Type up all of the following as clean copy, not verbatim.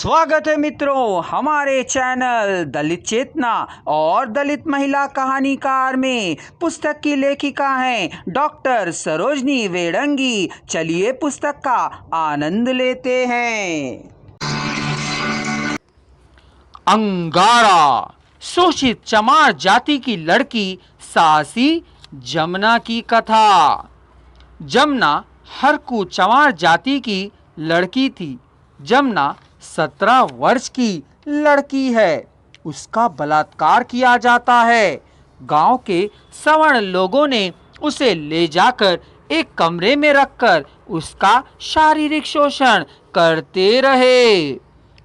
स्वागत है मित्रों हमारे चैनल दलित चेतना और दलित महिला कहानीकार में। पुस्तक की लेखिका हैं डॉक्टर सरोजनी वेडंगी। चलिए पुस्तक का आनंद लेते हैं। अंगारा, शोषित चमार जाति की लड़की साहसी जमुना की कथा। जमुना हरकू चमार जाति की लड़की थी। जमुना 17 वर्ष की लड़की है। उसका बलात्कार किया जाता है। गांव के सवर्ण लोगों ने उसे ले जाकर एक कमरे में रखकर उसका शारीरिक शोषण करते रहे।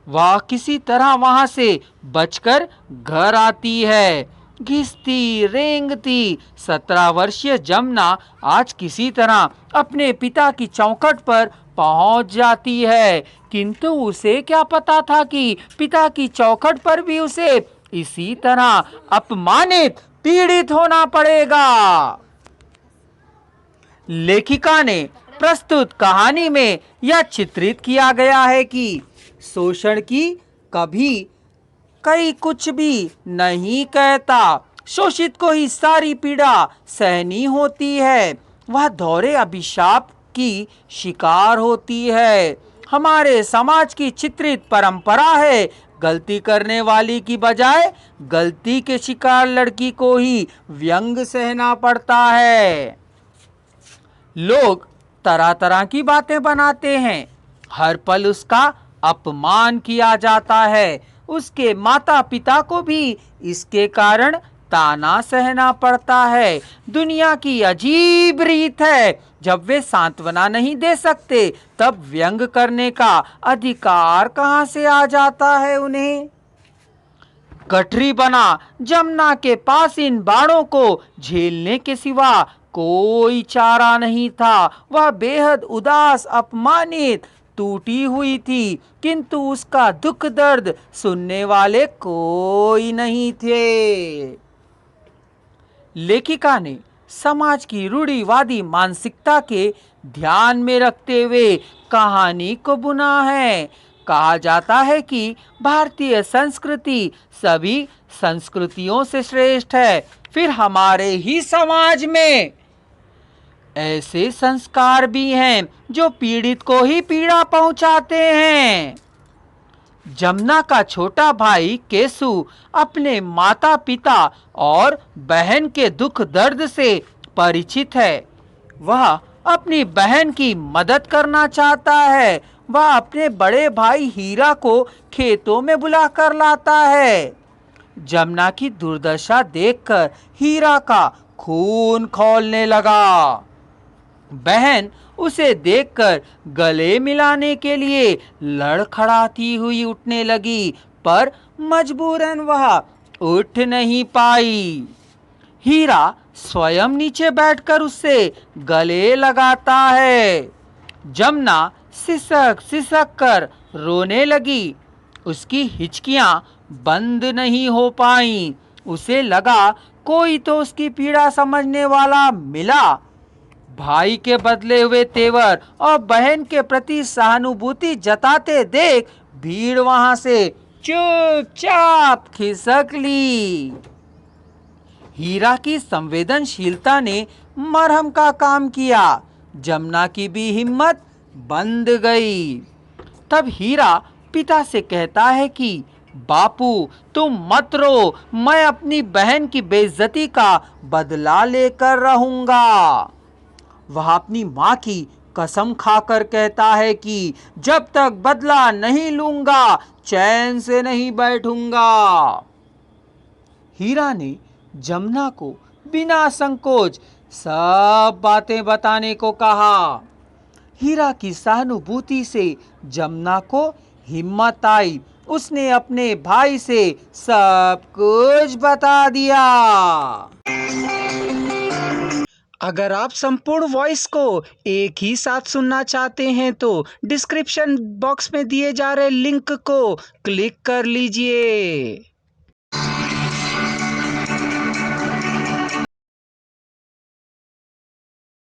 वह किसी तरह वहां से बचकर घर आती है। घिसती रेंगती 17 वर्षीय जमुना आज किसी तरह अपने पिता की चौखट पर पहुंच जाती है, किंतु उसे क्या पता था कि पिता की चौखट पर भी उसे इसी तरह अपमानित पीड़ित होना पड़ेगा। लेखिका ने प्रस्तुत कहानी में यह चित्रित किया गया है कि शोषण की कभी कोई कुछ भी नहीं कहता। शोषित को ही सारी पीड़ा सहनी होती है। वह दोहरे अभिशाप की शिकार होती है। हमारे समाज की चित्रित परंपरा है, गलती करने वाली की बजाय गलती के शिकार लड़की को ही व्यंग सहना पड़ता है। लोग तरह तरह की बातें बनाते हैं। हर पल उसका अपमान किया जाता है। उसके माता पिता को भी इसके कारण ताना सहना पड़ता है। दुनिया की अजीब रीत है, जब वे सांत्वना नहीं दे सकते तब व्यंग करने का अधिकार कहां से आ जाता है उन्हें। गठरी बना जमुना के पास इन बाणों को झेलने के सिवा कोई चारा नहीं था। वह बेहद उदास, अपमानित, टूटी हुई थी, किंतु उसका दुख दर्द सुनने वाले कोई नहीं थे। लेखिका ने समाज की रूढ़िवादी मानसिकता के ध्यान में रखते हुए कहानी को बुना है। कहा जाता है कि भारतीय संस्कृति सभी संस्कृतियों से श्रेष्ठ है। फिर हमारे ही समाज में ऐसे संस्कार भी हैं जो पीड़ित को ही पीड़ा पहुंचाते हैं। जमुना का छोटा भाई केसु अपने माता पिता और बहन के दुख दर्द से परिचित है। वह अपनी बहन की मदद करना चाहता है। वह अपने बड़े भाई हीरा को खेतों में बुलाकर लाता है। जमुना की दुर्दशा देखकर हीरा का खून खौलने लगा। बहन उसे देखकर गले मिलाने के लिए लड़खड़ाती हुई उठने लगी, पर मजबूरन वह उठ नहीं पाई। हीरा स्वयं नीचे बैठकर उससे गले लगाता है। जमुना सिसक सिसक कर रोने लगी। उसकी हिचकियां बंद नहीं हो पाईं। उसे लगा कोई तो उसकी पीड़ा समझने वाला मिला। भाई के बदले हुए तेवर और बहन के प्रति सहानुभूति जताते देख भीड़ वहां से चुपचाप खिसक ली। हीरा की संवेदनशीलता ने मरहम का काम किया। जमुना की भी हिम्मत बंध गई। तब हीरा पिता से कहता है कि बापू तुम मत रो, मैं अपनी बहन की बेइज्जती का बदला लेकर रहूंगा। वह अपनी माँ की कसम खाकर कहता है कि जब तक बदला नहीं लूंगा चैन से नहीं बैठूंगा। हीरा ने जमुना को बिना संकोच सब बातें बताने को कहा। हीरा की सहानुभूति से जमुना को हिम्मत आई। उसने अपने भाई से सब कुछ बता दिया। अगर आप संपूर्ण वॉइस को एक ही साथ सुनना चाहते हैं तो डिस्क्रिप्शन बॉक्स में दिए जा रहे लिंक को क्लिक कर लीजिए।